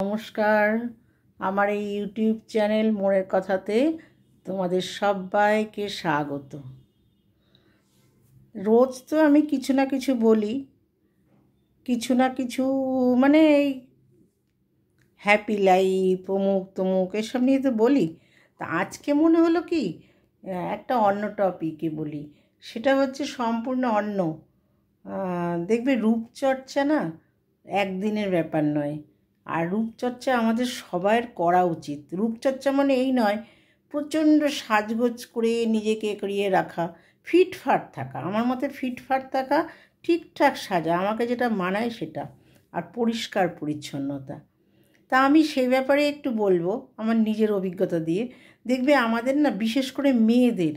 নমস্কার, আমার এই ইউটিউব চ্যানেল মোড়ের কথাতে তোমাদের সবাইকে স্বাগত। রোজ তো আমি কিছু না কিছু বলি, কিছু না কিছু মানে এই হ্যাপি লাইফ অমুক তমুক এসব নিয়ে তো বলি। তা আজকে মনে হলো কি একটা অন্য টপিকে বলি, সেটা হচ্ছে সম্পূর্ণ অন্য। দেখবে রূপচর্চা না একদিনের ব্যাপার নয়, আর রূপচর্চা আমাদের সবার করা উচিত। রূপচর্চা মানে এই নয় প্রচণ্ড সাজগোজ করে নিজেকে করিয়ে রাখা, ফিটফাট থাকা। আমার মতে ফিটফাট থাকা, ঠিকঠাক সাজা, আমাকে যেটা মানায় সেটা, আর পরিষ্কার পরিচ্ছন্নতা। তা আমি সেই ব্যাপারে একটু বলবো আমার নিজের অভিজ্ঞতা দিয়ে। দেখবে আমাদের না, বিশেষ করে মেয়েদের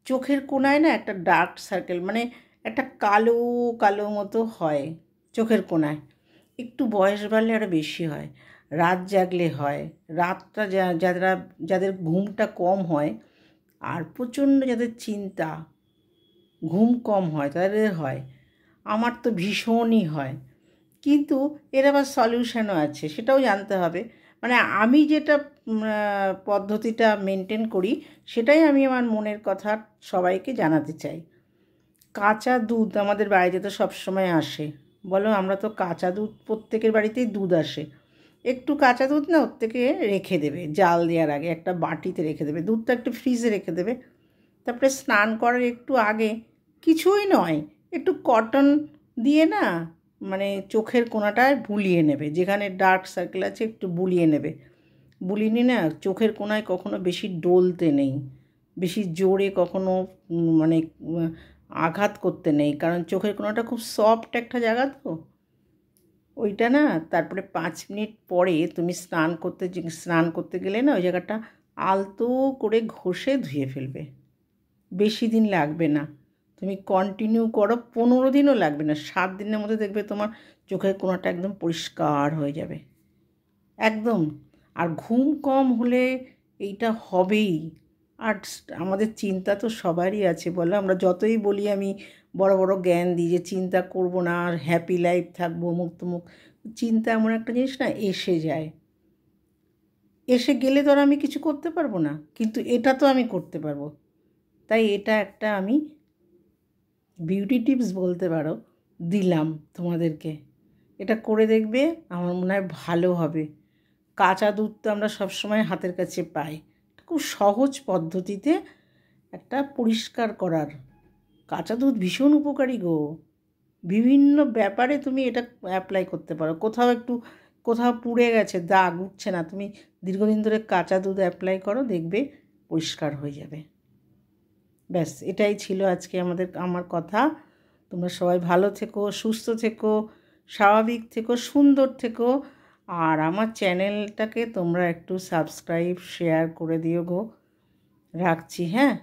চোখের কোণায় না একটা ডার্ক সার্কেল, মানে একটা কালো কালো মতো হয় চোখের কোণায়। একটু বয়স বাড়লে আরও বেশি হয়, রাত জাগলে হয়, রাতটা যাদের ঘুমটা কম হয়, আর প্রচণ্ড যাদের চিন্তা, ঘুম কম হয় তাদের হয়। আমার তো ভীষণই হয়, কিন্তু এর আবার সলিউশনও আছে, সেটাও জানতে হবে। মানে আমি যেটা পদ্ধতিটা মেনটেন করি সেটাই আমি আমার মনের কথা সবাইকে জানাতে চাই। কাঁচা দুধ আমাদের বাড়িতে তো সবসময় আসে, বলো, আমরা তো কাঁচা দুধ, প্রত্যেকের বাড়িতেই দুধ আসে। একটু কাঁচা দুধ না ওর থেকে রেখে দেবে, জাল দেওয়ার আগে একটা বাটিতে রেখে দেবে, দুধটা একটু ফ্রিজে রেখে দেবে। তারপরে স্নান করার একটু আগে কিছুই নয়, একটু কটন দিয়ে না, মানে চোখের কোণাটায় বুলিয়ে নেবে, যেখানে ডার্ক সার্কেল আছে একটু বুলিয়ে নেবে। বুলিয়ে নিয়ে না চোখের কোণায় কখনো বেশি ডলতে নেই, বেশি জোরে কখনো মানে আঘাত করতে নেই, কারণ চোখের কোণাটা খুব সফট একটা জায়গা তো ওইটা না। তারপরে 5 মিনিট পরে তুমি স্নান করতে গেলে না ওই জায়গাটা আলতো করে ঘষে ধুয়ে ফেলবে। বেশি দিন লাগবে না, তুমি কন্টিনিউ করো, 15 দিনও লাগবে না, 7 দিনের মধ্যে দেখবে তোমার চোখের কোণাটা একদম পরিষ্কার হয়ে যাবে একদম। আর ঘুম কম হলে এইটা হবেই। আর আমাদের চিন্তা তো সবারই আছে, বলো, আমরা যতই বলি আমি বড় বড় জ্ঞান দিই যে চিন্তা করব না আর হ্যাপি লাইফ থাকবো মুখ তুমুক, চিন্তা এমন একটা জিনিস না, এসে যায়। এসে গেলে তো আর আমি কিছু করতে পারবো না, কিন্তু এটা তো আমি করতে পারবো। তাই এটা একটা আমি বিউটি টিপস বলতে পারো দিলাম তোমাদেরকে। এটা করে দেখবে, আমার মনে হয় ভালো হবে। কাঁচা দুধ তো আমরা সবসময় হাতের কাছে পাই, খুব সহজ পদ্ধতিতে একটা পরিষ্কার করার। কাঁচা দুধ ভীষণ উপকারী গো, বিভিন্ন ব্যাপারে তুমি এটা অ্যাপ্লাই করতে পারো। কোথাও পুড়ে গেছে, দাগ উঠছে না, তুমি দীর্ঘদিন ধরে কাঁচা দুধ অ্যাপ্লাই করো, দেখবে পরিষ্কার হয়ে যাবে। ব্যাস, এটাই ছিল আজকে আমার কথা। তোমরা সবাই ভালো থেকো, সুস্থ থেকো, স্বাভাবিক থেকো, সুন্দর থেকো। আর আমার চ্যানেলটাকে তোমরা একটু সাবস্ক্রাইব শেয়ার করে দিও গো। রাখছি, হ্যাঁ।